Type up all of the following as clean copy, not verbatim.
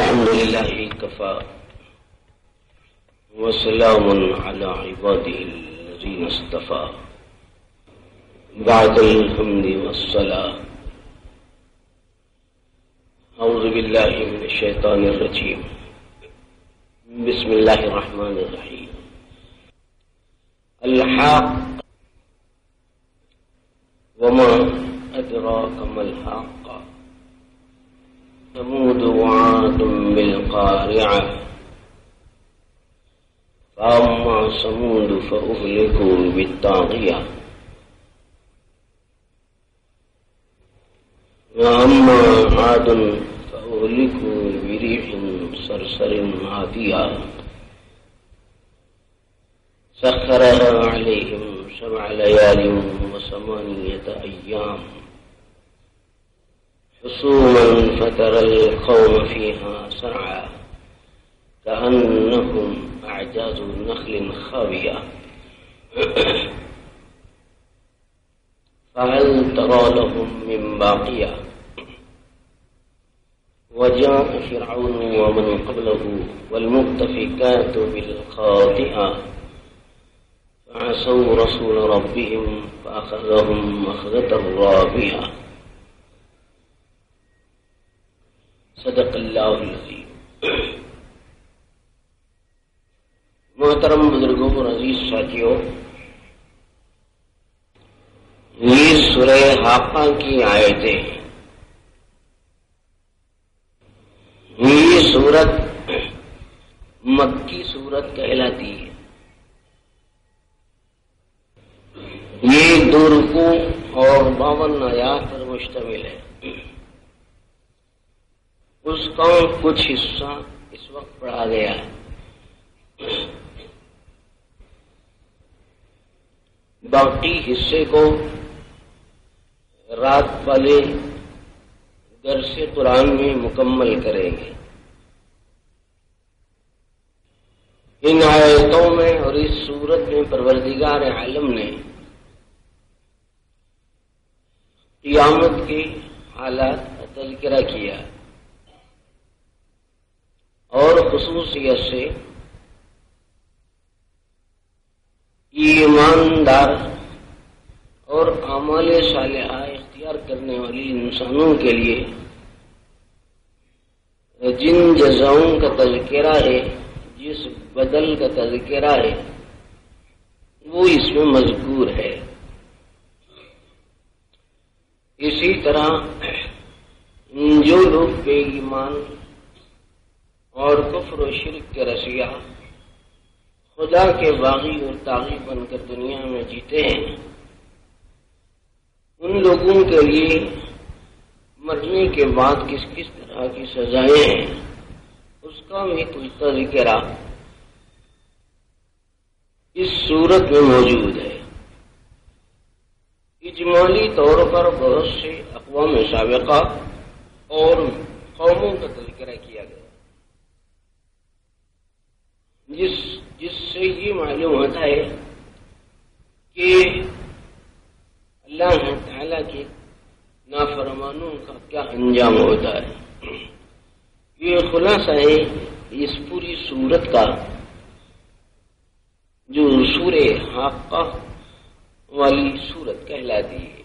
الحمد لله كفى وسلام على عباده الذين اصطفى بعد الحمد والصلاة. أعوذ بالله من الشيطان الرجيم. بسم الله الرحمن الرحيم. الحاق وما أدراك ما الحاق. ثمود وعاد بالقارعة فأما ثمود فأهلكوا بالطاغية وأما عاد فأهلكوا بريح صرصر عاتية سخرها عليهم 7 ليال و8 أيام حسوما فترى القوم فيها سرعا كأنهم أعجاز نخل خاوية فهل ترى لهم من باقية. وجاء فرعون ومن قبله والمؤتفكات بالخاطئة فعصوا رسول ربهم فأخذهم أخذة رابية. صدق اللہ العظیم. محترم بزرگوں اور عزیز ساتھیوں، یہ سورہ حاقہ کی آیتیں، یہ سورت مکی سورت کہلاتی ہے. یہ 2 رکوع اور 52 آیات پر مشتمل ہے. اس کا کچھ حصہ اس وقت پڑھا گیا ہے. باقی حصے کو رات والے درس قرآن میں مکمل کریں گے. ان آیتوں میں اور اس صورت میں پروردگار عالم نے قیامت کے حالات کا تذکرہ کیا اور خصوصیت سے ایماندار اور اعمال صالحہ اختیار کرنے والی انسانوں کے لیے جن جزاؤں کا تذکرہ ہے، جس بدل کا تذکرہ ہے، وہ اس میں مذکور ہے. اسی طرح جو لوگ بے ایمان اور کفر و شرک کے رسیا خدا کے باغی اور طاغی بن کر دنیا میں جیتے ہیں، ان لوگوں کے لیے مرنے کے بعد کس کس طرح کی سزائیں ہیں اس کا بھی کچھ تذکرہ اس صورت میں موجود ہے. اجمالی طور پر بہت سے اقوام سابقہ اور قوموں کا تذکرہ کیا گیا، جس سے یہ معلوم ہوتا ہے کہ اللہ تعالیٰ کے نافرمانوں کا کیا انجام ہوتا ہے. یہ خلاصہ ہے اس پوری صورت کا، جو سورہ حاقہ والی صورت کہلاتی ہے.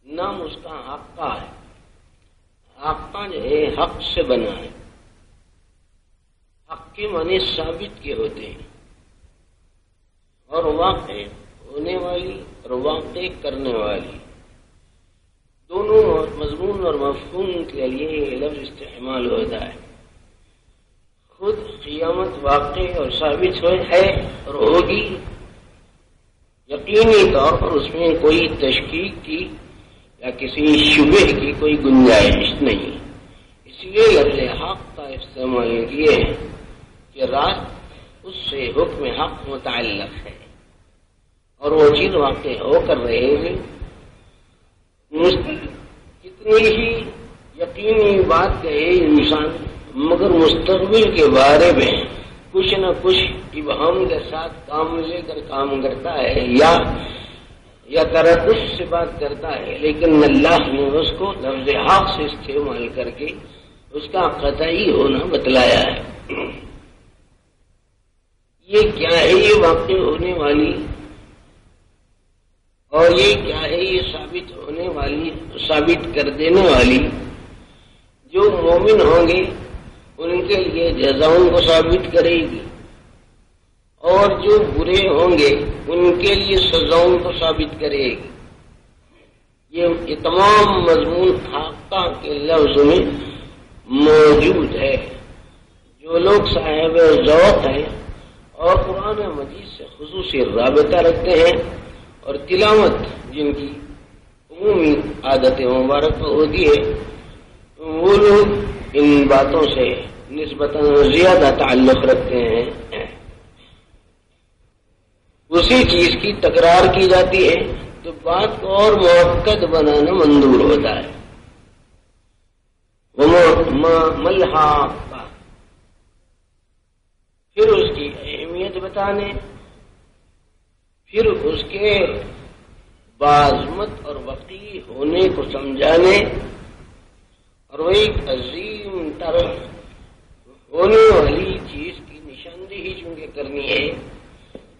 نام اس کا حاقہ ہے. حاقہ جو ہے حق سے بنا ہے. حق کے معنی ثابت کے ہوتے ہیں اور واقع ہونے والی اور واقع کرنے والی، دونوں مضمون اور مفہوم کے لیے یہ لفظ استعمال ہوتا ہے. خود قیامت واقع اور ثابت ہے اور ہوگی، یقینی طور پر اس میں کوئی تشکیک کی یا کسی شبہ کی کوئی گنجائش نہیں. اس لیے لفظ حق کا استعمال کیے ہیں کہ رات اس سے حکم حق متعلق ہے اور وہ چیز واقع ہو کر رہے ہیں. کتنی ہی یقینی بات کہے انسان، مگر مستقبل کے بارے میں کچھ نہ کچھ ابہام کے ساتھ کام لے کر کام کرتا ہے یا تردد سے بات کرتا ہے، لیکن اللہ نے اس کو لفظ حق سے استعمال کر کے اس کا قطعی ہونا بتلایا ہے. یہ کیا ہے یہ واقع ہونے والی، اور یہ کیا ہے یہ ثابت ہونے والی، ثابت کر دینے والی. جو مومن ہوں گے ان کے لیے جزاؤں کو ثابت کرے گی، اور جو برے ہوں گے ان کے لیے سزاؤں کو ثابت کرے گی. یہ تمام مضمون حقہ کے لفظ میں موجود ہے. جو لوگ صاحب ذوق ہیں اور قرآن مجید سے خصوصی رابطہ رکھتے ہیں اور تلاوت جن کی عمومی عادت مبارک ہوتی ہے، وہ لوگ ان باتوں سے نسبتاً زیادہ تعلق رکھتے ہیں. اسی چیز کی تکرار کی جاتی ہے تو بات کو اور مؤکد بنانا منظور ہوتا ہے. ملحقہ، پھر اس کی اہمیت بتانے، پھر اس کے باعظمت اور وقی ہونے کو سمجھانے، اور وہ ایک عظیم تر ہونے والی چیز کی نشاندہی چونکہ کرنی ہے،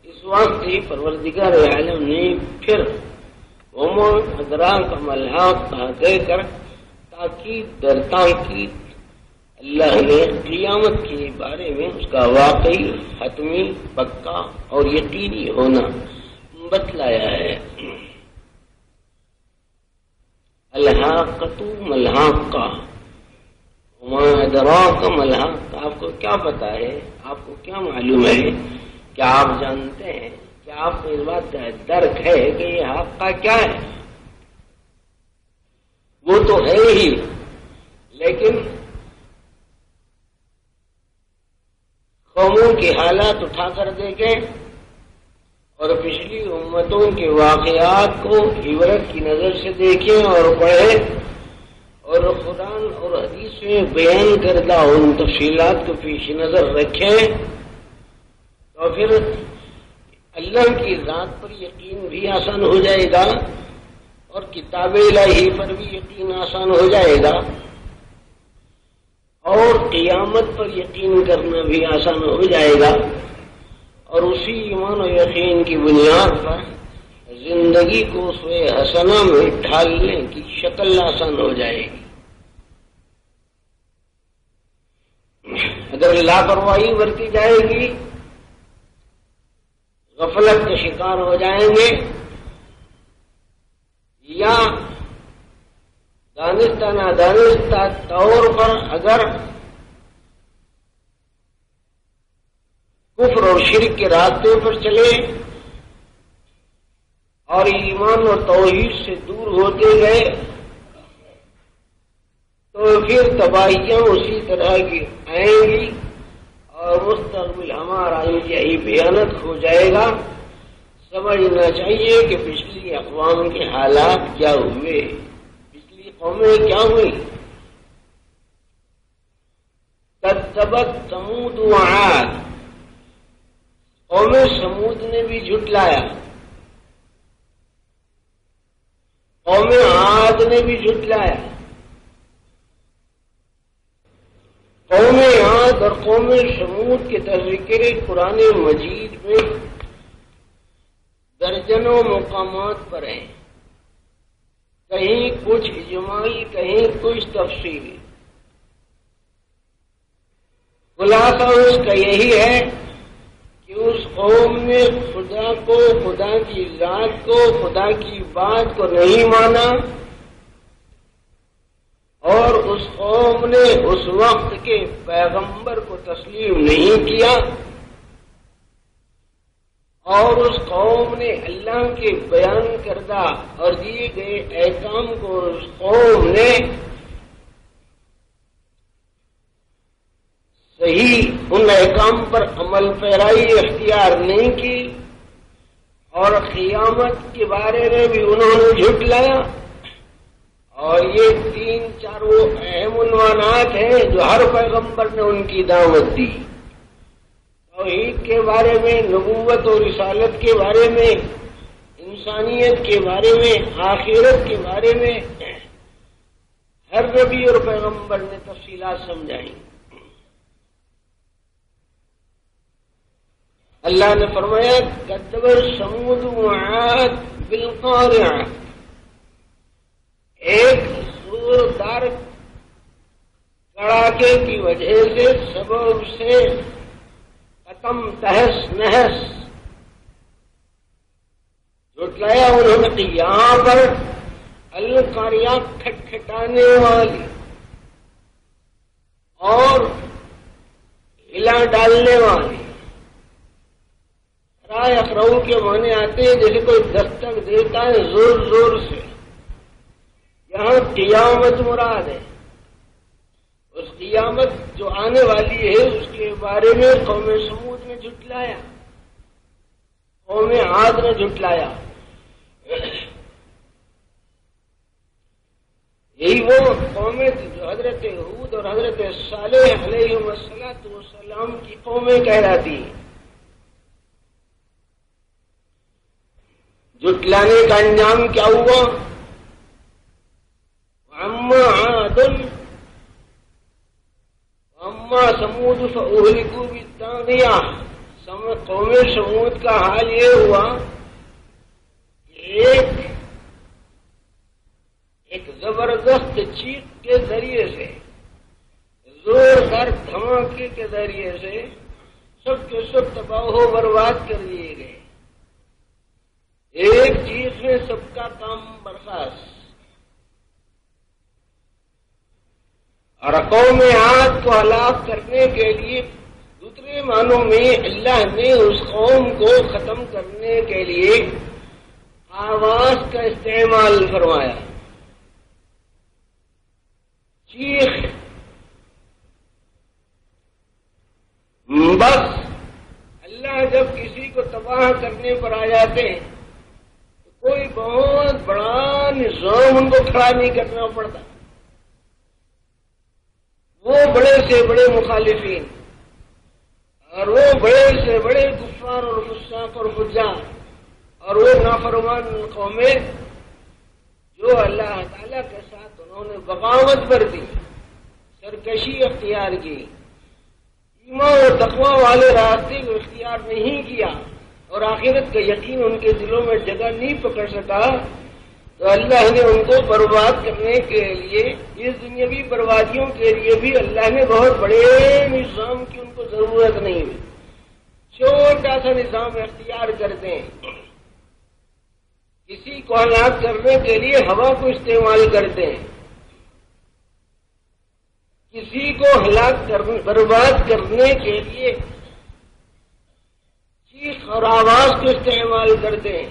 اس وقت ہی پروردگار عالم نے پھر وما ادراک ملحق کہہ کر تاکید در تاکید اللہ نے قیامت کے بارے میں اس کا واقعی، حتمی، پکا اور یقینی ہونا بتلایا ہے. الحاقۃ ملحقہ، وما ادراک ملحقہ. آپ کو کیا پتا ہے، آپ کو کیا معلوم ہے، کیا آپ جانتے ہیں، کیا آپ کو اس بات کا درک ہے کہ یہ حقہ کیا ہے؟ وہ تو ہے ہی، لیکن قوموں کے حالات اٹھا کر دیکھیں اور پچھلی امتوں کے واقعات کو عبرت کی نظر سے دیکھیں اور پڑھیں، اور قرآن اور حدیث میں بیان کردہ ان تفصیلات کو پیش نظر رکھیں، تو پھر اللہ کی ذات پر یقین بھی آسان ہو جائے گا اور کتاب الہی پر بھی یقین آسان ہو جائے گا، اور قیامت پر یقین کرنا بھی آسان ہو جائے گا، اور اسی ایمان و یقین کی بنیاد پر زندگی کو اسوہ حسنہ میں ڈھالنے کی شکل آسان ہو جائے گی. اگر لاپرواہی برتی جائے گی، غفلت کے شکار ہو جائیں گے، یا دانستہ نادانستہ طور پر اگر کفر اور شرک کے راستے پر چلے اور ایمان اور توحید سے دور ہوتے گئے، تو پھر تباہیاں اسی طرح کی آئیں گی اور مستقبل ہمارا انتہائی بھیانک ہو جائے گا. سمجھنا چاہیے کہ پچھلی اقوام کے حالات کیا ہوئے، پچھلی قومیں کیا ہوئی. کذبت ثمود وعاد، قوم سمود نے بھی جھٹلایا، قوم عاد نے بھی جھٹلایا. قوم عاد اور قوم سمود کے تذکر قرآن مجید میں درجنوں مقامات پر ہیں، کہیں کچھ اجماعی، کہیں کچھ تفصیلی. خلاصہ اس کا یہی ہے کہ اس قوم نے خدا کو، خدا کی ذات کو، خدا کی بات کو نہیں مانا، اور اس قوم نے اس وقت کے پیغمبر کو تسلیم نہیں کیا، اور اس قوم نے اللہ کے بیان کردہ اور دیے گئے احکام کو اس قوم نے صحیح ان احکام پر عمل پیرائی اختیار نہیں کی، اور قیامت کے بارے میں بھی انہوں نے جھٹلایا. اور یہ 3-4 وہ اہم عنوانات ہیں جو ہر پیغمبر نے ان کی دعوت دی. توحید کے بارے میں، نبوت اور رسالت کے بارے میں، انسانیت کے بارے میں، آخرت کے بارے میں، ہر نبی اور پیغمبر نے تفصیلات سمجھائی. اللہ نے فرمایا کذب ثمود وعاد بالقارعہ، ایک زوردار کڑاکے کی وجہ سے سبب سے ختم تہس نہس جھٹلایا انہوں نے. یہاں پر القاریہ کھٹکھٹانے والی اور ہلا ڈالنے والی. رائے اخرو کے معنی آتے ہیں جیسے کوئی دستک دیتا ہے زور زور سے. یہاں قیامت مراد ہے. اس قیامت جو آنے والی ہے اس کے بارے میں قوم سمود نے جھٹلایا، قوم عاد نے جھٹلایا. یہی وہ قومیں جو حضرت ہود اور حضرت صالح علیہ السلام کی قومیں کہلاتی ہیں. جھٹلانے کا انجام کیا ہوا؟ اما عاد اما سمود فاہلکوا بالطاغیہ، قوم سمود کا حال یہ ہوا کہ ایک زبردست چیخ کے ذریعے سے، زوردار دھماکے کے ذریعے سے سب کے سب تباہ و برباد کر دیے گئے. ایک چیز میں سب کا کام برخاست. اور قوم عاد کو ہلاک کرنے کے لیے دوسرے معنوں میں اللہ نے اس قوم کو ختم کرنے کے لیے آواز کا استعمال فرمایا. چیخ. بس اللہ جب کسی کو تباہ کرنے پر آ جاتے ہیں تو کوئی بہت بڑا نظام ان کو کھڑا نہیں کرنا پڑتا. وہ بڑے سے بڑے مخالفین اور وہ بڑے سے بڑے کفار اور فساق اور فجار اور وہ نافرمان قومیں جو اللہ تعالیٰ کے ساتھ انہوں نے بغاوت برتی، سرکشی اختیار کی، ایمان اور تقوی والے راستے کو اختیار نہیں کیا اور آخرت کا یقین ان کے دلوں میں جگہ نہیں پکڑ سکا، تو اللہ نے ان کو برباد کرنے کے لیے، اس دنیاوی بربادیوں کے لیے بھی اللہ نے بہت بڑے نظام کی ان کو ضرورت نہیں ہے. چھوٹا سا نظام اختیار کرتے ہیں. کسی کو ہلاک کرنے کے لیے ہوا کو استعمال کرتے ہیں، کسی کو ہلاک برباد کرنے کے لیے چیخ اور آواز کو استعمال کرتے ہیں،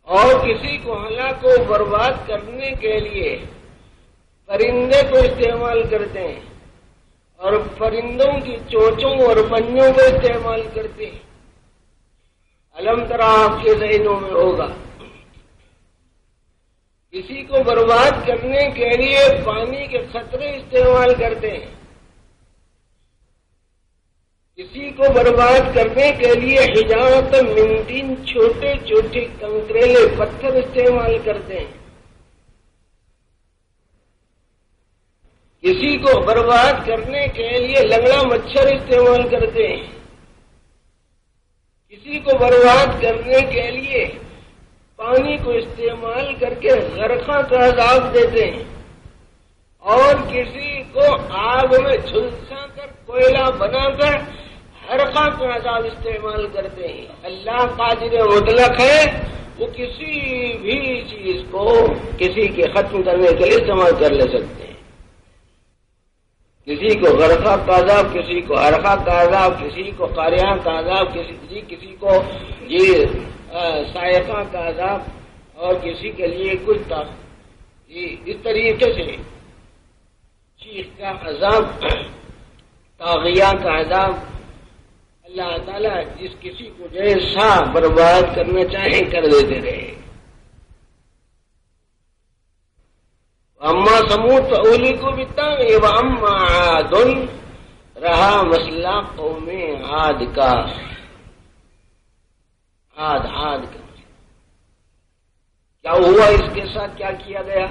اور کسی کو ہلاک و برباد کرنے کے لیے پرندے کو استعمال کرتے ہیں اور پرندوں کی چونچوں اور پنجوں کو استعمال کرتے ہیں. علم ترا آپ کے ذہنوں میں ہوگا. کسی کو برباد کرنے کے لیے پانی کے قطرے استعمال کرتے ہیں، کسی کو برباد کرنے کے لیے حجارت من طین، چھوٹے چھوٹے کنکریلے پتھر استعمال کرتے ہیں، کسی کو برباد کرنے کے لیے لنگڑا مچھر استعمال کرتے ہیں، کسی کو برباد کرنے کے لیے پانی کو استعمال کر کے غرقہ کا عذاب دیتے ہیں، اور کسی کو آگ میں جھلسا کر کوئلہ بنا کر حرقہ کا عذاب استعمال کرتے ہیں. اللہ قادر مطلق ہے، وہ کسی بھی چیز کو کسی کے ختم کرنے کے لیے استعمال کر لے سکتے ہیں. کسی کو غرقہ کا عذاب، کسی کو حرقہ کا عذاب، کسی کو قاریہ کا عذاب، کسی کو سائقہ کا عذاب، اور کسی کے لیے کچھ اس طریقے سے چیخ کا عذاب، طاغیہ کا عذاب. اللہ تعالیٰ جس کسی کو جیسا برباد کرنا چاہے کر دیتے رہے. اما سمود فاہلکوا بالطاغیہ واما عاد، رہا مسئلہ قوم عاد کا. عاد کا کیا ہوا، اس کے ساتھ کیا کیا گیا؟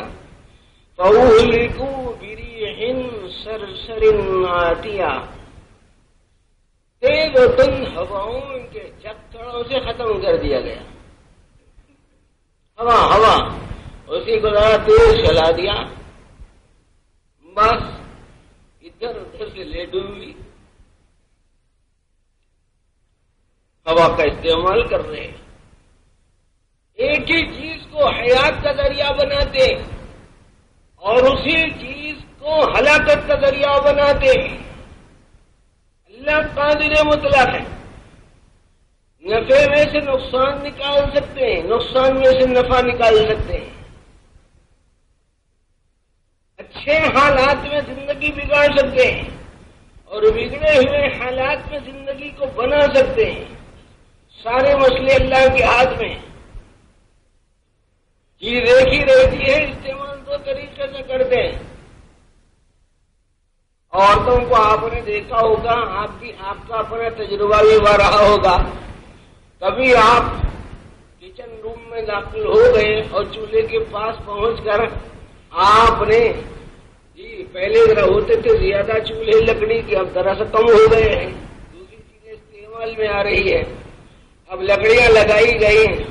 فَأُهْلِكُوا بِرِيحٍ صَرْصَرٍ عَاتِيَةٍ، تیز و تند ہواؤں کے جھکڑوں سے ختم کر دیا گیا. ہوا اسی کو ذرا تیز چلا دیا، بس ادھر ادھر سے لے ڈوبی. ہوا کا استعمال کر رہے ہیں، ایک ہی چیز کو حیات کا ذریعہ بناتے اور اسی چیز کو ہلاکت کا ذریعہ بناتے. اللہ قادر مطلق ہے، نفع میں سے نقصان نکال سکتے ہیں، نقصان میں سے نفع نکال سکتے ہیں. اچھے حالات میں زندگی بگاڑ سکتے ہیں اور بگڑے ہوئے حالات میں زندگی کو بنا سکتے ہیں. سارے مسئلے اللہ کے ہاتھ میں. چیز ایک ہی رہتی ہے، استعمال دو طریقے سے کرتے ہیں. عورتوں کو آپ نے دیکھا ہوگا، آپ کا اپنا تجربہ بھی ہوا رہا ہوگا. کبھی آپ کچن روم میں داخل ہو گئے اور چولہے کے پاس پہنچ کر آپ نے پہلے ذرا ہوتے تھے زیادہ چولہے لکڑی کے، اب ذرا سا کم ہو گئے ہیں، دوسری چیزیں استعمال میں آ رہی ہے. اب لکڑیاں لگائی گئی ہیں،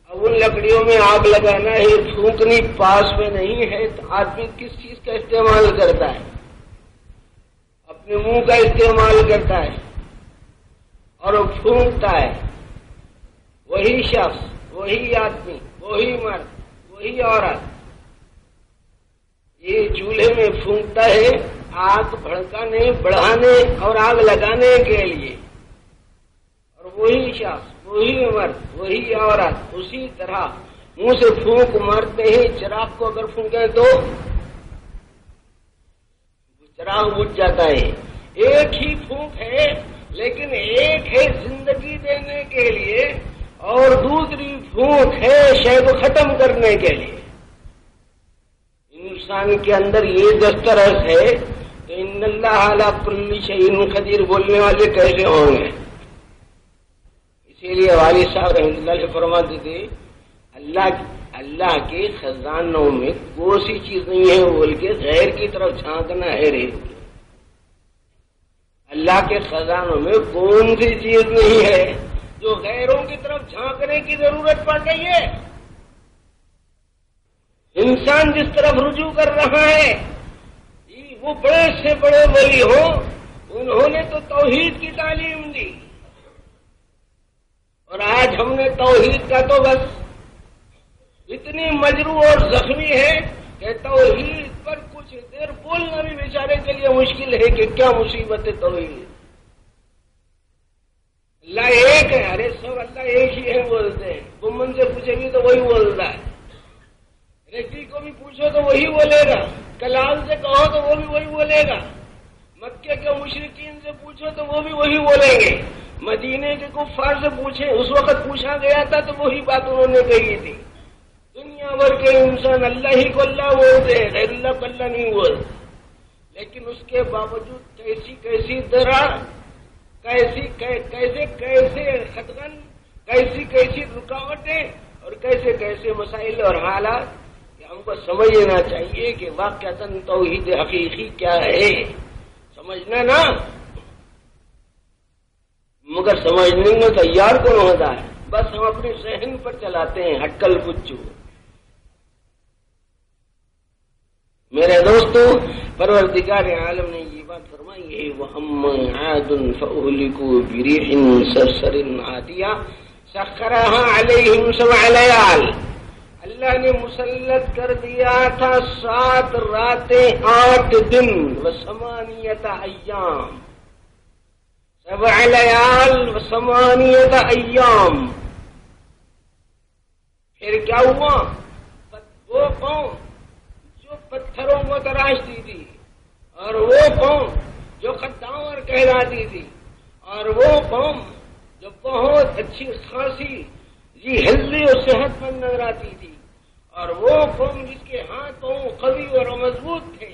اب ان لکڑیوں میں آگ لگانا ہے، پھونکنی پاس میں نہیں ہے، تو آدمی کس چیز کا استعمال کرتا ہے؟ اپنے منہ کا استعمال کرتا ہے اور وہ پھونکتا ہے. وہی شخص، وہی آدمی، وہی مرد، وہی عورت یہ چولہے میں پھونکتا ہے آگ بھڑکانے، بڑھانے اور آگ لگانے کے لیے. اور وہی شخص، وہی مرد، وہی عورت اسی طرح منہ سے پھونک مارتے ہی چراغ کو اگر پھونکیں تو چراغ بجھ جاتا ہے. ایک ہی پھونک ہے، لیکن ایک ہے زندگی دینے کے لیے اور دوسری پھونک ہے شے کو ختم کرنے کے لیے. انسان کے اندر یہ دسترس ہے تو ان اللہ علی کل شیء قدیر بولنے والے کیسے ہوں گے؟ اسی لیے والد صاحب رحمۃ اللہ علیہ فرماتے تھے اللہ کے خزانوں میں کوئی سی چیز نہیں ہے بول کے غیر کی طرف جھانکنا ہے رے. اللہ کے خزانوں میں کون سی چیز نہیں ہے جو غیروں کی طرف جھانکنے کی ضرورت پڑ گئی ہے. انسان جس طرف رجوع کر رہا ہے، وہ بڑے سے بڑے ولی ہوں، انہوں نے تو توحید کی تعلیم دی، اور آج ہم نے توحید کا تو بس اتنی مجروح اور زخمی ہے کہ توحید پر کچھ دیر بولنا بھی بیچارے کے لیے مشکل ہے کہ کیا مصیبت ہے توحید. اللہ ایک ہے، ارے سب اللہ ایک ہی ہے بولتے ہیں. گمن سے پوچھے بھی تو وہی بولتا ہے، ریتی کو بھی پوچھو تو وہی بولے گا، کلال سے کہو تو وہ بھی وہی بولے گا، مکے کے مشرکین سے پوچھو تو وہ بھی وہی بولیں گے، مدینے کے کفار سے پوچھیں، اس وقت پوچھا گیا تھا تو وہی بات انہوں نے کہی تھی. دنیا بھر کے انسان اللہ ہی کو اللہ بولتے ہیں، غیر اللہ کو اللہ نہیں بولتے. لیکن اس کے باوجود کیسی طرح کیسے خطرن، کیسی رکاوٹیں اور کیسے مسائل اور حالات، ہم کو سمجھنا چاہیے کہ واقعتاً توحید حقیقی کیا ہے. سمجھنا نا، مگر سمجھنے میں تیار کون ہوتا ہے؟ بس ہم اپنے ذہن پر چلاتے ہیں ہٹکل پچو. میرے دوستو، پروردگار عالم نے یہ بات فرمائی ہے، وَأَمَّا عَادٌ فَأُهْلِكُوا بِرِيحٍ صَرْصَرٍ عَاتِيَةٍ سَخَّرَهَا عَلَيْهِمْ سَبْعَ لَيَالٍ. اللہ نے مسلط کر دیا تھا 7 راتیں 8 دن و8 ایام، 7 لیال و8 ایام. پھر کیا ہوا؟ وہ قوم جو پتھروں کو تراشتی تھی، اور وہ قوم جو خداور کہلاتی تھی، اور وہ قوم جو بہت اچھی خاصی ہیلدی اور صحت مند نظر آتی تھی، اور وہ قوم جس کے ہاتھوں قوی اور مضبوط تھے،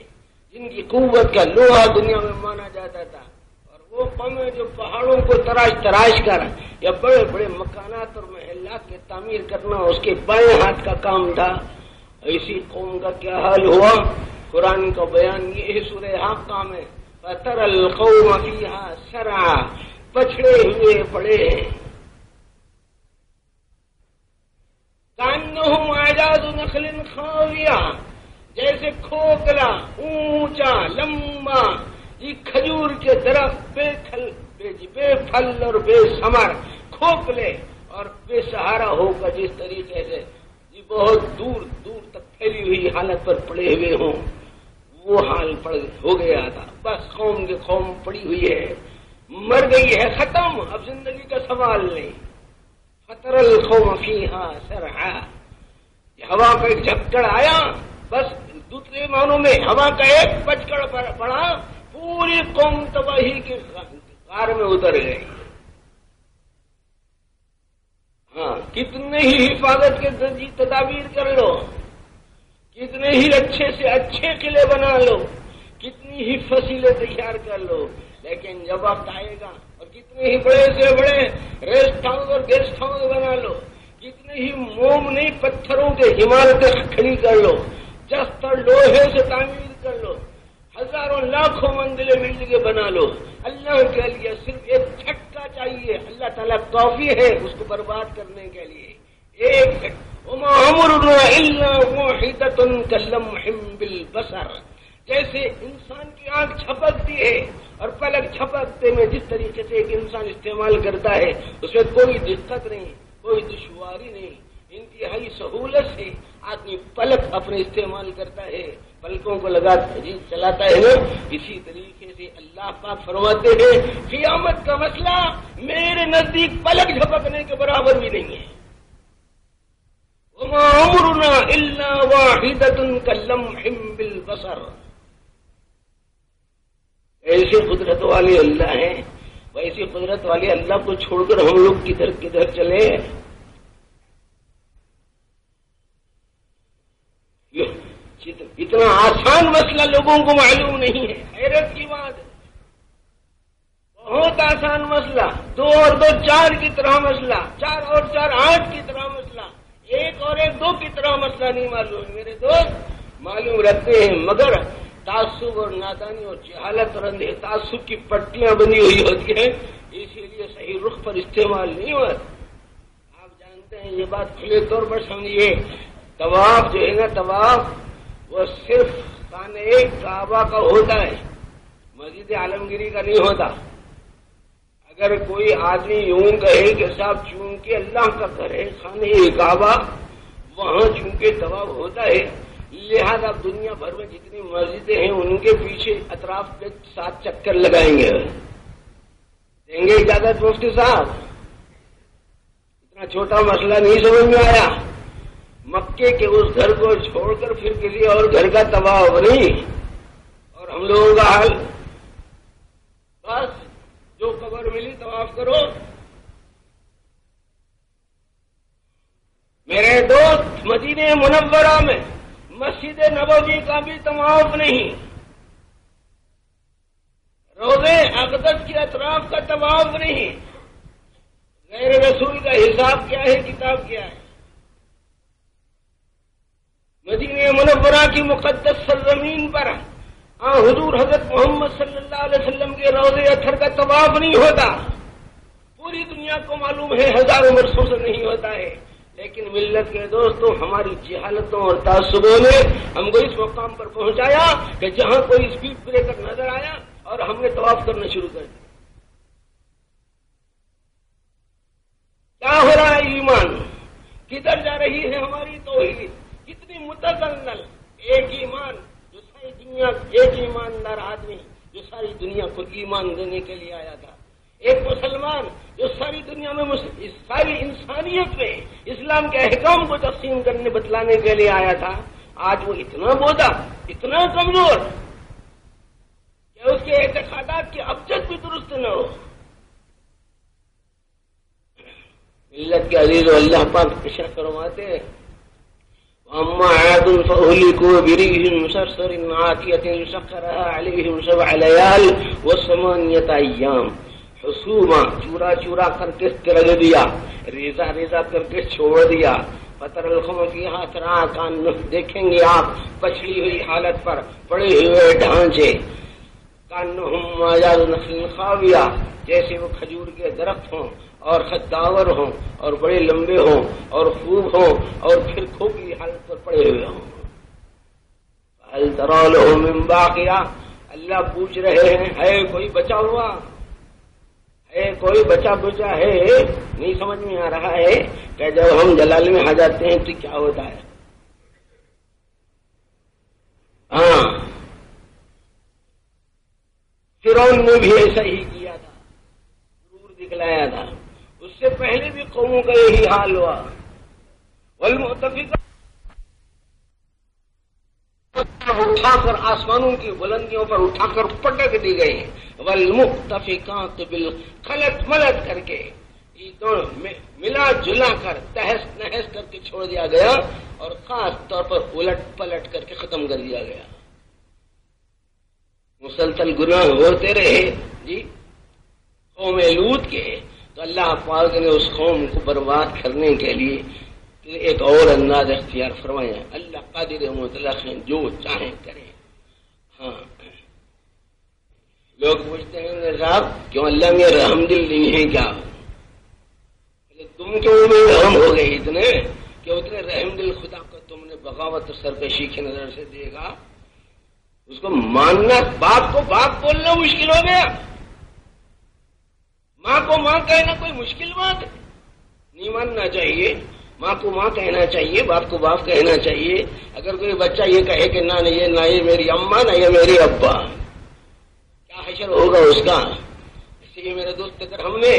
جن کی قوت کا لوہا دنیا میں مانا جاتا تھا، اور وہ قومیں جو پہاڑوں کو تراش کر یا بڑے بڑے مکانات اور محلات کی تعمیر کرنا اس کے بائیں ہاتھ کا کام تھا، ایسی قوم کا کیا حال ہوا؟ قرآن کا بیان یہ ہے سورہ حاقہ میں، فَتَرَى الْقَوْمَ فِيهَا سَرْعَىٰ، پچھڑے ہوئے پڑے ہیں، كَأَنَّهُمْ أَعْجَازُ نَخْلٍ خَاوِيَةٍ، جیسے کھوکھلا اونچا لمبا یہ کھجور کے درخت بے پھل اور بے ثمر، کھوکھلے اور بے سہارا ہوگا، جس طریقے سے یہ بہت دور دور تک پھیلی ہوئی حالت پر پڑے ہوئے ہوں، وہ حال ہو گیا تھا۔ بس قوم کی قوم پڑی ہوئی ہے، مر گئی ہے، ختم، اب زندگی کا سوال نہیں۔ فَتَرَى الْقَوْمَ فِيهَا سَرْعَىٰ، یہ ہوا کا ایک جھکڑ آیا، بس دوسرے معنوں میں ہوا کا ایک پچکڑ پڑا، پوری قوم تباہی کے غار میں اتر گئی۔ ہاں، کتنے ہی حفاظت کے تدابیر کر لو، کتنے ہی اچھے سے اچھے قلعے بنا لو، کتنی ہی فصیلیں تیار کر لو، لیکن جب وقت آئے گا، اور کتنے ہی بڑے سے بڑے ریسٹ ہاؤس اور گیسٹ ہاؤس بنا لو، کتنے ہی مومنی پتھروں کے عمارتیں کھڑی کر لو، جستر لوہے سے تعمیر کر لو، ہزاروں لاکھوں منزلیں مل کے بنا لو، اللہ کے لیے صرف ایک جھٹکا چاہیے، اللہ تعالیٰ کافی ہے اس کو برباد کرنے کے لیے۔ ایک وما امرنا الا واحدۃ کلمح بالبصر، جیسے انسان کی آنکھ جھپکتی ہے اور پلک جھپکتے میں جس طریقے سے ایک انسان استعمال کرتا ہے اس میں کوئی دقت نہیں، کوئی دشواری نہیں، انتہائی سہولت سے آدمی پلک اپنے استعمال کرتا ہے، پلکوں کو لگا چلاتا ہے نا۔ اسی طریقے سے اللہ پاک فرماتے ہیں قیامت کا مسئلہ میرے نزدیک پلک جھپکنے کے برابر بھی نہیں ہے۔ وما امرنا الا واحدۃ کلمح بالبصر، ایسی قدرت والے اللہ ہیں، ویسی قدرت والے اللہ کو چھوڑ کر ہم لوگ کدھر کدھر چلے۔ اتنا آسان مسئلہ لوگوں کو معلوم نہیں ہے، حیرت کی بات ہے، بہت آسان مسئلہ، 2 اور 2 4 کی طرح مسئلہ، 4 اور 4 8 کی طرح مسئلہ، 1 اور 1 2 کی طرح مسئلہ نہیں معلوم۔ میرے دوست معلوم رکھتے ہیں، مگر تعصب اور نادانی اور جہالت اور اندھے تعصب کی پٹیاں بنی ہوئی ہوتی ہیں، اسی لیے صحیح رخ پر استعمال نہیں ہوتا۔ آپ جانتے ہیں، یہ بات کھلے طور پر سمجھیے، طواف جو ہے نا، طواف وہ صرف خانہ کعبہ کا ہوتا ہے، مسجد عالمگیری کا نہیں ہوتا۔ اگر کوئی آدمی یوں کہے کہ صاحب چونکہ اللہ کا گھر ہے خانہ کعبہ، وہاں چونکہ طواف ہوتا ہے، لہذا دنیا بھر میں جتنی مسجدیں ہیں ان کے پیچھے اطراف پہ 7 چکر لگائیں گے، دیں گے اجازت مفتی صاحب؟ اتنا چھوٹا مسئلہ نہیں سمجھ میں آیا؟ مکے کے اس گھر کو چھوڑ کر پھر کسی اور گھر کا طواف نہیں، اور ہم لوگوں کا حال بس جو قبر ملی طواف کرو۔ میرے دوست، مدینہ منورہ میں مسجد نبوی کا بھی طواف نہیں، روضہ اقدس کے اطراف کا طواف نہیں، غیر رسول کا حساب کیا ہے، کتاب کیا ہے؟ مدینہ منورہ کی مقدس سرزمین پر حضور حضرت محمد صلی اللہ علیہ وسلم کے روضہ اطہر کا طواف نہیں ہوتا۔ پوری دنیا کو معلوم ہے، ہزاروں برسوں سے نہیں ہوتا ہے، لیکن ملت کے دوستوں ہماری جہالتوں اور تعصبوں نے ہم کو اس مقام پر پہنچایا کہ جہاں کوئی اسپیڈ بریکر نظر آیا اور ہم نے طواف کرنا شروع کر دیا۔ کیا ہو رہا ہے؟ ایمان کدھر جا رہی ہے ہماری توحید؟ کتنی متزلزل ایک ایمان جو ساری دنیا، ایک ایماندار آدمی جو ساری دنیا کو ایمان دینے کے لیے آیا تھا، ایک مسلمان جو ساری دنیا میں ساری انسانیت میں اسلام کے احکام کو تقسیم کرنے بتلانے کے لیے آیا تھا، آج وہ اتنا بودا، اتنا کمزور کہ اس کے اعتقادات کی ابجد بھی درست نہ ہو۔ ملت کے عزیز و اللہ پاک ارشاد فرماتے ہیں وَأَمَّا عَادٌ فَأُهْلِكُوا بِرِيحٍ صَرْصَرٍ عَاتِيَةٍ سَخَّرَهَا عَلَيْهِمْ 7 لَيَالٍ و8 أَيَّامٍ، حسوما چورا چورا کر کے رگھ دیا، ریزا ریزا کر کے چھوڑ دیا، فتر القوم فیہا سرعا کان، دیکھیں گے آپ پچھڑی ہوئی حالت پر پڑے ہوئے ڈھانچے، کانہم اعجاز نخل خاویہ، جیسے وہ کھجور کے درخت ہوں اور خداور ہوں اور بڑے لمبے ہوں اور خوب ہوں اور پھر کھوکھلی حالت پر پڑے ہوئے ہوں۔ هل ترى له من باقیہ، اللہ پوچھ رہے ہیں ہے کوئی بچا ہوا، ہے کوئی بچا بچا ہے؟ نہیں سمجھ میں آ رہا ہے کہ جب ہم جلال میں آ جاتے ہیں تو کیا ہوتا ہے؟ ہاں، فرعون نے بھی ایسا ہی کیا تھا، ضرور دکھلایا تھا، اس سے پہلے بھی قوموں کا یہی حال ہوا۔ والمؤتفقات اٹھا کر آسمانوں کی بلندیوں پر اٹھا کر پٹک دی گئی، والمؤتفقات بالخلط ملت کر کے ملا جلا کر تہس نہس کر کے چھوڑ دیا گیا، اور خاص طور پر الٹ پلٹ کر کے ختم کر دیا گیا۔ مسلسل گناہ ہوتے رہے جی قوم لوط کے، تو اللہ پاک نے اس قوم کو برباد کرنے کے لیے ایک اور انداز اختیار فرمایا۔ اللہ قادر مطلق ہیں، جو چاہیں کریں۔ ہاں، لوگ پوچھتے ہیں صاحب کیوں اللہ میں رحم دل نہیں ہے کیا؟ تم کیوں میں رحم ہو گئے اتنے کہ اتنے رحم دل خدا کو تم نے بغاوت اور سرکشی کی نظر سے دیکھا؟ اس کو ماننا، باپ کو باپ بولنا مشکل ہو گیا، ماں کو ماں کہنا کوئی مشکل بات ہے؟ نہیں ماننا چاہیے، ماں کو ماں کہنا چاہیے، باپ کو باپ کہنا چاہیے۔ اگر کوئی بچہ یہ کہے کہ نہ یہ میری اماں، نہ یہ میری ابا، کیا حشر ہوگا اس کا؟ اس لیے میرے دوست اگر ہم نے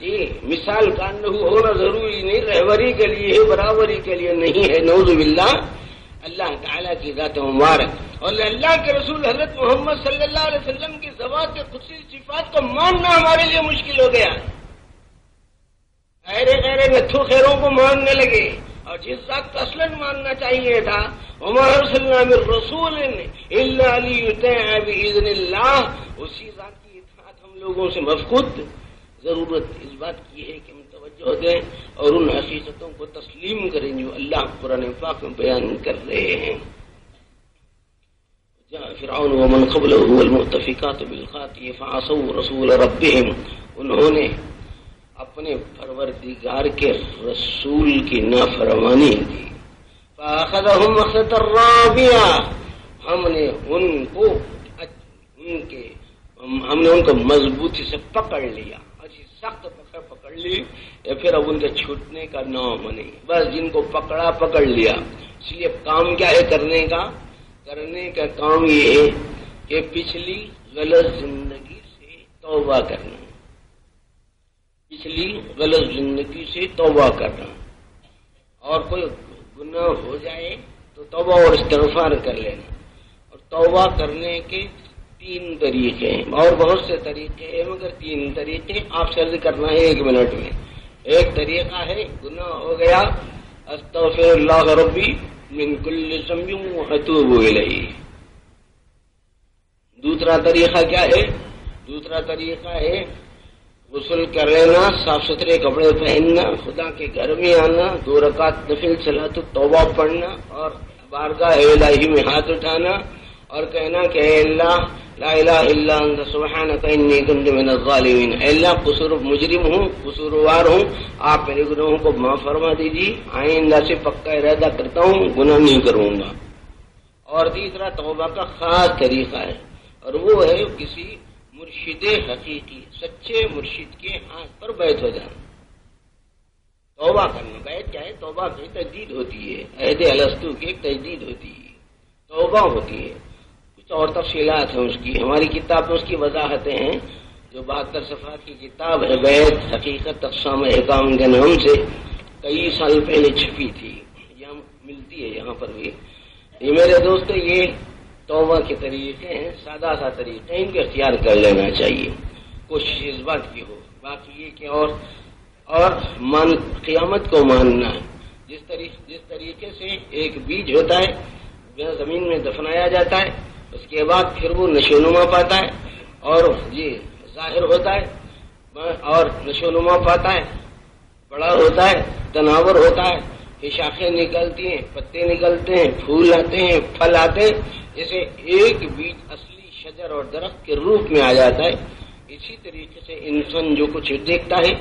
یہ مثال کانہ ہونا ضروری نہیں، رہبری کے لیے ہے، برابری کے لیے نہیں ہے، نعوذ باللہ۔ اللہ تعالیٰ کی ذات مبارک اور اللہ کے رسول حضرت محمد صلی اللہ علیہ وسلم کی ذوات قدسی صفات کو ماننا ہمارے لیے مشکل ہو گیا۔ غیر نتھو خیروں کو ماننے لگے، اور جس ذات کو اصلاً ماننا چاہیے تھا، وما ارسلنا من رسول الا لیطاع باذن اللہ، اسی ذات کی اطاعت ہم لوگوں سے مفقود۔ ضرورت اس بات کی ہے کہ ہم توجہ دیں اور ان حقیقتوں کو تسلیم کریں جو اللہ قرآن پاک میں بیان کر رہے ہیں۔ جاء فرعون ومن قبله والمؤتفقات بالخاطئ فعصوا رسول ربهم، انہوں نے اپنے پروردگار کے رسول کی نافرمانی کی۔ فاخذهم اخذة رابية، ہم نے ان کو مضبوطی سے پکڑ لیا، اچھی سخت پکڑ لی، یا پھر اب ان کے چھوٹنے کا نام نہیں، بس جن کو پکڑا پکڑ لیا۔ اس لیے کام کیا ہے کرنے کا کام یہ ہے کہ پچھلی غلط زندگی سے توبہ کرنا، پچھلی غلط زندگی سے توبہ کرنا، اور کوئی گناہ ہو جائے تو توبہ اور استغفار کر لینا۔ اور توبہ کرنے کے 3 طریقے ہیں، اور بہت سے طریقے ہیں، مگر 3 طریقے آپ سے عرض کرنا ہے 1 منٹ میں۔ ایک طریقہ ہے گناہ ہو گیا، استغفر اللہ ربی من کل ذنب واتوب الیہ۔ دوسرا طریقہ کیا ہے؟ دوسرا طریقہ ہے غسل کر لینا، صاف ستھرے کپڑے پہننا، خدا کے گھر میں آنا، 2 رکعت نفل صلاۃ توبہ پڑھنا، اور بارگاہ الہی میں ہاتھ اٹھانا اور کہنا کہ اے اللہ لا الہ الا انت سبحانک انی کنت من الظالمین، اے اللہ مجرم ہوں، قصوروار ہوں، آپ میرے گناہوں کو معاف فرما دیجیے، آئندہ سے پکا ارادہ کرتا ہوں گناہ نہیں کروں گا۔ اور تیسرا توبہ کا خاص طریقہ ہے، اور وہ ہے کسی مرشد حقیقی، سچے مرشد کے ہاتھ پر بیعت ہو جانا، توبہ کرنا۔ بیعت کیا ہے؟ توبہ کی تجدید ہوتی ہے، عہد الستو کی ایک تجدید ہوتی ہے، توبہ ہوتی ہے۔ کچھ اور تفصیلات ہیں اس کی، ہماری کتاب میں اس کی وضاحتیں ہیں، جو 72 صفحات کی کتاب ہے، بیعت حقیقت اقسام احکام کے نام سے کئی سال پہلے چھپی تھی، یہاں ملتی ہے یہاں پر بھی۔ یہ میرے دوستو یہ توبہ کے طریقے ہیں، سادہ سا طریقے ہیں، ان کو اختیار کر لینا چاہیے، کوشش اس بات کی ہو۔ باقی یہ کہ اور قیامت کو ماننا ہے، جس طریقے سے ایک بیج ہوتا ہے زمین میں دفنایا جاتا ہے، اس کے بعد پھر وہ نشو نما پاتا ہے اور یہ ظاہر ہوتا ہے اور نشو نما پاتا ہے، بڑا ہوتا ہے، تناور ہوتا ہے، یہ شاخیں نکلتی ہیں، پتے نکلتے ہیں، پھول آتے ہیں، پھل آتے ہیں، جیسے ایک بیج اصلی شجر اور درخت کے روپ میں آ جاتا ہے، اسی طریقے سے انسان جو کچھ دیکھتا ہے،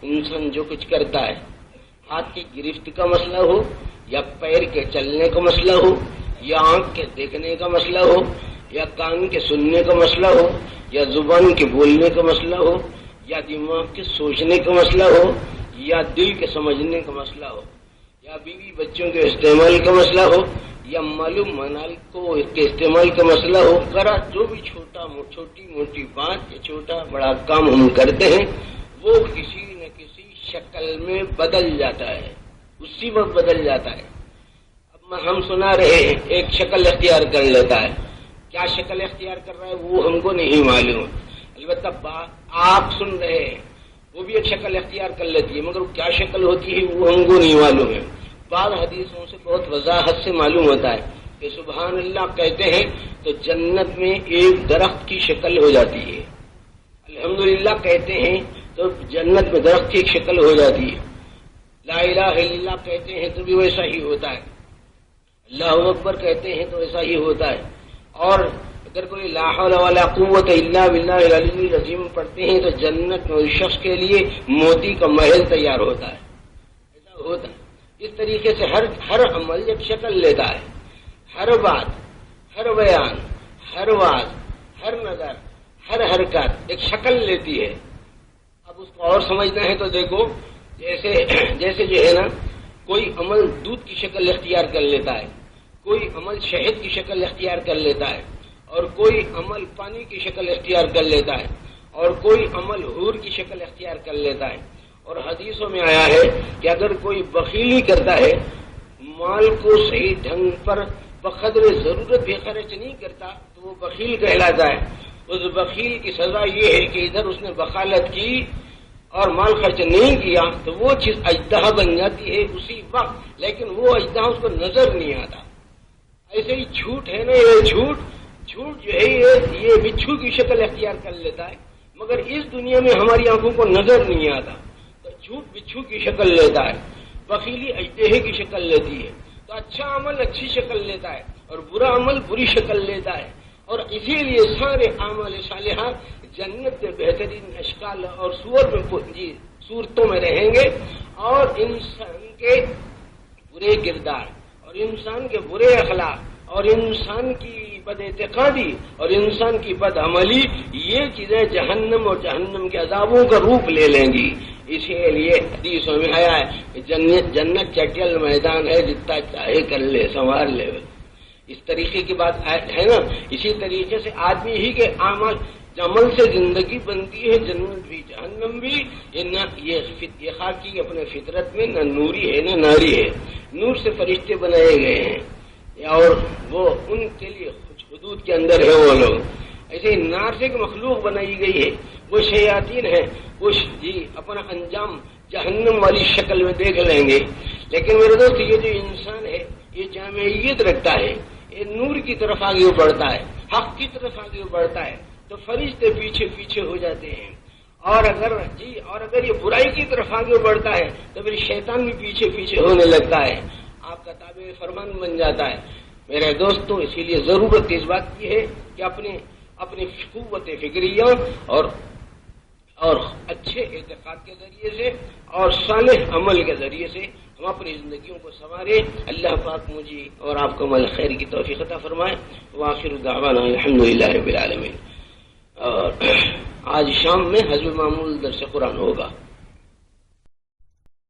انسان جو کچھ کرتا ہے، ہاتھ کی گرفت کا مسئلہ ہو یا پیر کے چلنے کا مسئلہ ہو یا آنکھ کے دیکھنے کا مسئلہ ہو یا کان کے سننے کا مسئلہ ہو یا زبان کے بولنے کا مسئلہ ہو یا دماغ کے سوچنے کا مسئلہ ہو یا دل کے سمجھنے کا مسئلہ ہو یا بیوی بچوں کے استعمال کا مسئلہ ہو یا معلوم منال کو کے استعمال کا مسئلہ ہو، کرا جو بھی چھوٹی موٹی بات یا چھوٹا بڑا کام ہم کرتے ہیں وہ کسی نہ کسی شکل میں بدل جاتا ہے، اسی وقت بدل جاتا ہے۔ اب ہم سنا رہے ہیں، ایک شکل اختیار کر لیتا ہے، کیا شکل اختیار کر رہا ہے وہ ہم کو نہیں معلوم، البتہ آپ سن رہے ہیں وہ بھی ایک شکل اختیار کر لیتی ہے، مگر کیا شکل ہوتی ہے وہ ہم کو نہیں معلوم ہے۔ بعض حدیثوں سے بہت وضاحت سے معلوم ہوتا ہے کہ سبحان اللہ کہتے ہیں تو جنت میں ایک درخت کی شکل ہو جاتی ہے، الحمدللہ کہتے ہیں تو جنت میں درخت کی ایک شکل ہو جاتی ہے، لا الہ الا اللہ کہتے ہیں تو بھی ویسا ہی ہوتا ہے، اللہ اکبر کہتے ہیں تو ویسا ہی ہوتا ہے، اور اگر کوئی لا حول ولا قوت الا باللہ العلی العظیم پڑھتے ہیں تو جنت میں اس شخص کے لیے موتی کا محل تیار ہوتا ہے، ایسا ہوتا ہے۔ اس طریقے سے ہر عمل ایک شکل لیتا ہے، ہر بات، ہر بیان، ہر واز، ہر نظر، ہر حرکت ایک شکل لیتی ہے۔ اب اس کو اور سمجھنا ہے تو دیکھو، جیسے جو ہے نا کوئی عمل دودھ کی شکل اختیار کر لیتا ہے، کوئی عمل شہد کی شکل اختیار کر لیتا ہے، اور کوئی عمل پانی کی شکل اختیار کر لیتا ہے، اور کوئی عمل حور کی شکل اختیار کر لیتا ہے۔ اور حدیثوں میں آیا ہے کہ اگر کوئی بخیلی کرتا ہے، مال کو صحیح ڈھنگ پر بقدر ضرورت بھی خرچ نہیں کرتا تو وہ بخیل کہلاتا ہے۔ اس بخیل کی سزا یہ ہے کہ ادھر اس نے بخالت کی اور مال خرچ نہیں کیا تو وہ چیز اجدہ بن جاتی ہے اسی وقت، لیکن وہ اجدہ اس کو نظر نہیں آتا۔ ایسے ہی جھوٹ ہے نا، یہ جھوٹ جو ہے یہ بچھو کی شکل اختیار کر لیتا ہے، مگر اس دنیا میں ہماری آنکھوں کو نظر نہیں آتا، تو جھوٹ بچھو کی شکل لیتا ہے، بخیلی اجدہے کی شکل لیتی ہے، تو اچھا عمل اچھی شکل لیتا ہے اور برا عمل بری شکل لیتا ہے۔ اور اسی لیے سارے اعمال صالحہ جنت کے بہترین اشکال اور صورتوں میں رہیں گے، اور انسان کے برے کردار اور انسان کے برے اخلاق اور انسان کی بد اعتقادی اور انسان کی بد عملی یہ چیزیں جہنم اور جہنم کے عذابوں کا روپ لے لیں گی۔ اسی لیے حدیثوں میں آیا ہے کہ جنت چٹیل میدان ہے، جتنا چاہے کر لے سنوار لے، اس طریقے کی بات ہے نا۔ اسی طریقے سے آدمی ہی کے عمل سے زندگی بنتی ہے، جنت بھی جہنم بھی۔ یہ خاکی اپنے فطرت میں نہ نوری ہے نہ ناری ہے، نور سے فرشتے بنائے گئے ہیں اور وہ ان کے لیے کچھ حدود کے اندر ہے وہ لوگ، ایسے ہی نار سے ایک مخلوق بنائی گئی ہے، وہ شیاطین ہے، وہ اپنا انجام جہنم والی شکل میں دیکھ لیں گے۔ لیکن میرے دوست یہ جو انسان ہے یہ جامعیت رکھتا ہے، یہ نور کی طرف آگے بڑھتا ہے، حق کی طرف آگے بڑھتا ہے تو فرشتے پیچھے پیچھے ہو جاتے ہیں، اور اگر یہ برائی کی طرف آگے بڑھتا ہے تو پھر شیطان بھی پیچھے پیچھے ہونے لگتا ہے، آپ کا تابع فرمان بن جاتا ہے۔ میرے دوستوں، اسی لیے ضرورت اس بات کی ہے کہ اپنی قوت فکریہ اور اچھے اعتقاد کے ذریعے سے اور صالح عمل کے ذریعے سے ہم اپنی زندگیوں کو سنوارے۔ اللہ پاک مجھے اور آپ کو عمل خیر کی توفیق عطا فرمائے۔ وآخر دعوانا الحمدللہ رب العالمین۔ اور آج شام میں حسب معمول درس قرآن ہوگا۔